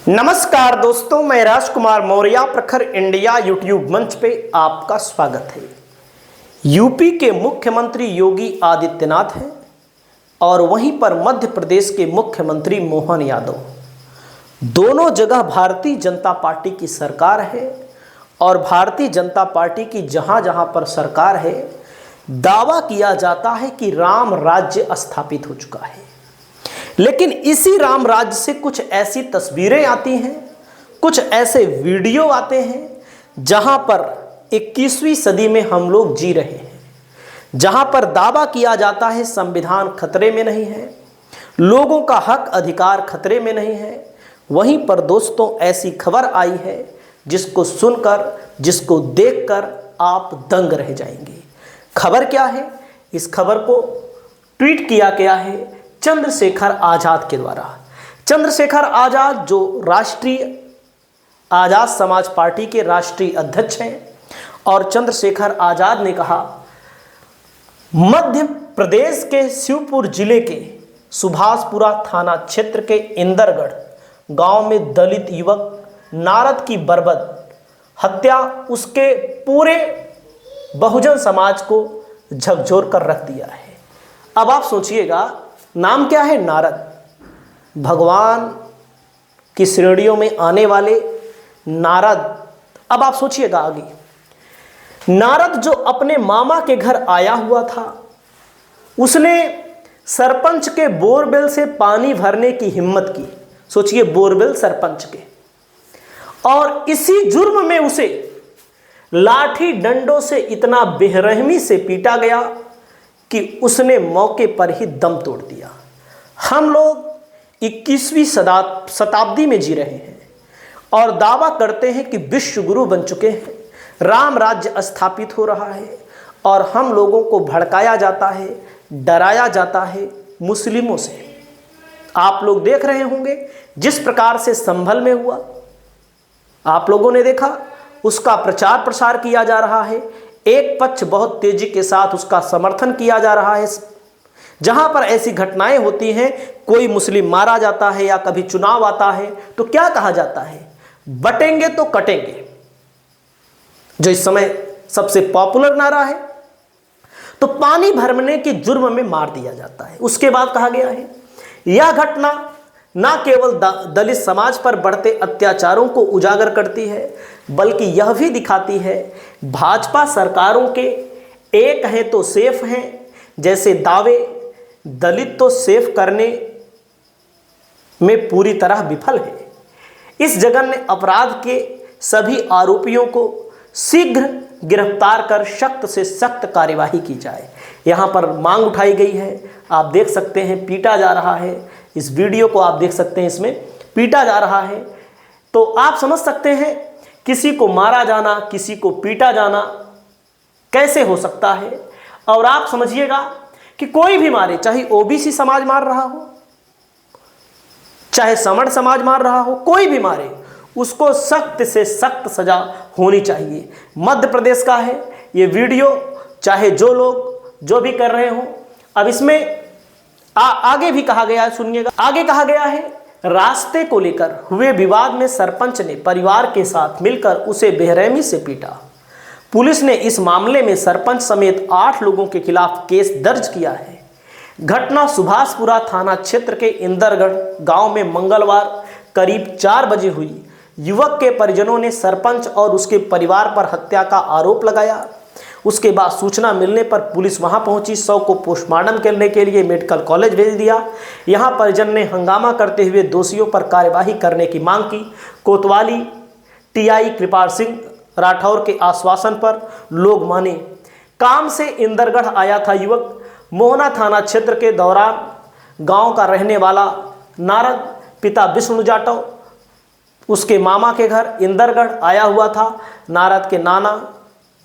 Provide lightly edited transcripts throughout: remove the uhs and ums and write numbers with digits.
नमस्कार दोस्तों, मैं राजकुमार मौर्य प्रखर इंडिया यूट्यूब मंच पे आपका स्वागत है। यूपी के मुख्यमंत्री योगी आदित्यनाथ हैं और वहीं पर मध्य प्रदेश के मुख्यमंत्री मोहन यादव। दोनों जगह भारतीय जनता पार्टी की सरकार है और भारतीय जनता पार्टी की जहां जहां पर सरकार है, दावा किया जाता है कि राम राज्य स्थापित हो चुका है। लेकिन इसी राम राज्य से कुछ ऐसी तस्वीरें आती हैं, कुछ ऐसे वीडियो आते हैं जहां पर 21वीं सदी में हम लोग जी रहे हैं, जहां पर दावा किया जाता है संविधान खतरे में नहीं है, लोगों का हक अधिकार खतरे में नहीं है। वहीं पर दोस्तों ऐसी खबर आई है जिसको सुनकर, जिसको देखकर आप दंग रह जाएंगे। खबर क्या है? इस खबर को ट्वीट किया गया है चंद्रशेखर आजाद के द्वारा। चंद्रशेखर आजाद जो राष्ट्रीय आजाद समाज पार्टी के राष्ट्रीय अध्यक्ष हैं, और चंद्रशेखर आजाद ने कहा, मध्य प्रदेश के शिवपुर जिले के सुभाषपुरा थाना क्षेत्र के इंदरगढ़ गांव में दलित युवक नारद की बर्बद हत्या उसके पूरे बहुजन समाज को झकझोर कर रख दिया है। अब आप सोचिएगा, नाम क्या है? नारद। भगवान की श्रेणियों में आने वाले नारद। अब आप सोचिएगा आगे, नारद जो अपने मामा के घर आया हुआ था, उसने सरपंच के बोरवेल से पानी भरने की हिम्मत की। सोचिए, बोरवेल सरपंच के, और इसी जुर्म में उसे लाठी डंडों से इतना बेरहमी से पीटा गया कि उसने मौके पर ही दम तोड़ दिया। हम लोग 21वीं शताब्दी में जी रहे हैं और दावा करते हैं कि विश्व गुरु बन चुके हैं, राम राज्य स्थापित हो रहा है, और हम लोगों को भड़काया जाता है, डराया जाता है मुस्लिमों से। आप लोग देख रहे होंगे जिस प्रकार से संभल में हुआ, आप लोगों ने देखा, उसका प्रचार प्रसार किया जा रहा है। एक पक्ष बहुत तेजी के साथ उसका समर्थन किया जा रहा है। जहां पर ऐसी घटनाएं होती हैं, कोई मुस्लिम मारा जाता है या कभी चुनाव आता है, तो क्या कहा जाता है? बटेंगे तो कटेंगे, जो इस समय सबसे पॉपुलर नारा है। तो पानी भरने के जुर्म में मार दिया जाता है। उसके बाद कहा गया है, यह घटना न केवल दलित समाज पर बढ़ते अत्याचारों को उजागर करती है, बल्कि यह भी दिखाती है भाजपा सरकारों के एक हैं तो सेफ हैं जैसे दावे दलित तो सेफ करने में पूरी तरह विफल है। इस जघन्य अपराध के सभी आरोपियों को शीघ्र गिरफ्तार कर सख्त से सख्त कार्यवाही की जाए। यहाँ पर मांग उठाई गई है। आप देख सकते हैं, पीटा जा रहा है। इस वीडियो को आप देख सकते हैं, इसमें पीटा जा रहा है। तो आप समझ सकते हैं किसी को मारा जाना, किसी को पीटा जाना कैसे हो सकता है। और आप समझिएगा कि कोई भी मारे, चाहे ओबीसी समाज मार रहा हो, चाहे समण समाज मार रहा हो, कोई भी मारे, उसको सख्त से सख्त सजा होनी चाहिए। मध्य प्रदेश का है ये वीडियो, चाहे जो लोग जो भी कर रहे हो। अब इसमें आगे भी कहा गया है, सुनिएगा। आगे कहा गया है, रास्ते को लेकर हुए विवाद में सरपंच ने परिवार के साथ मिलकर उसे बेरहमी से पीटा। पुलिस ने इस मामले में सरपंच समेत 8 लोगों के खिलाफ केस दर्ज किया है। घटना सुभाषपुरा थाना क्षेत्र के इंदरगढ़ गांव में मंगलवार करीब 4 बजे हुई। युवक के परिजनों ने सरपंच और उसके परिवार पर हत्या का आरोप लगाया। उसके बाद सूचना मिलने पर पुलिस वहां पहुंची। शव को पोस्टमार्टम करने के लिए मेडिकल कॉलेज भेज दिया। यहां परिजन ने हंगामा करते हुए दोषियों पर कार्यवाही करने की मांग की। कोतवाली टीआई कृपाल सिंह राठौर के आश्वासन पर लोग माने। काम से इंदरगढ़ आया था युवक। मोहना थाना क्षेत्र के दौरान गांव का रहने वाला नारद पिता विष्णु जाटव उसके मामा के घर इंदरगढ़ आया हुआ था। नारद के नाना,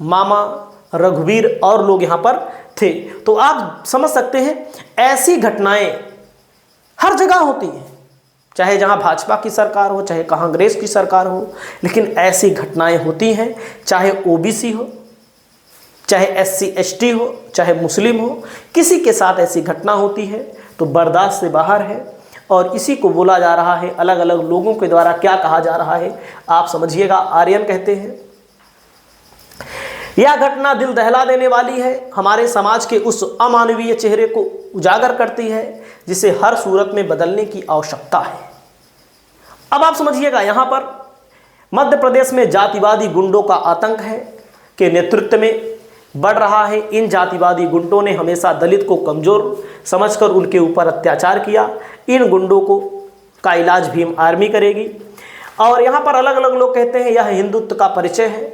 मामा, रघुवीर और लोग यहाँ पर थे। तो आप समझ सकते हैं ऐसी घटनाएं हर जगह होती हैं, चाहे जहाँ भाजपा की सरकार हो, चाहे कांग्रेस की सरकार हो, लेकिन ऐसी घटनाएं होती हैं। चाहे ओबीसी हो, चाहे एससी एसटी हो, चाहे मुस्लिम हो, किसी के साथ ऐसी घटना होती है तो बर्दाश्त से बाहर है। और इसी को बोला जा रहा है, अलग अलग लोगों के द्वारा क्या कहा जा रहा है आप समझिएगा। आर्यन कहते हैं। यह घटना दिल दहला देने वाली है, हमारे समाज के उस अमानवीय चेहरे को उजागर करती है जिसे हर सूरत में बदलने की आवश्यकता है। अब आप समझिएगा, यहाँ पर मध्य प्रदेश में जातिवादी गुंडों का आतंक है के नेतृत्व में बढ़ रहा है। इन जातिवादी गुंडों ने हमेशा दलित को कमजोर समझकर उनके ऊपर अत्याचार किया। इन गुंडों को का इलाज भीम आर्मी करेगी। और यहाँ पर अलग अलग लोग कहते हैं यह हिंदुत्व का परिचय है,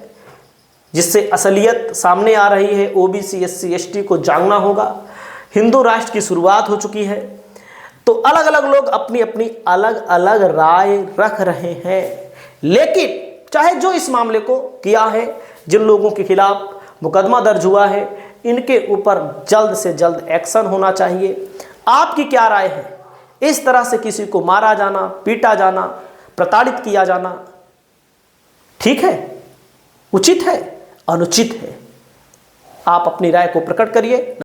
जिससे असलियत सामने आ रही है। ओबीसी एससी एसटी को जागना होगा, हिंदू राष्ट्र की शुरुआत हो चुकी है। तो अलग अलग लोग अपनी अपनी अलग अलग राय रख रहे हैं, लेकिन चाहे जो इस मामले को किया है, जिन लोगों के खिलाफ मुकदमा दर्ज हुआ है, इनके ऊपर जल्द से जल्द एक्शन होना चाहिए। आपकी क्या राय है? इस तरह से किसी को मारा जाना, पीटा जाना, प्रताड़ित किया जाना ठीक है, उचित है, अनुचित है? आप अपनी राय को प्रकट करिए।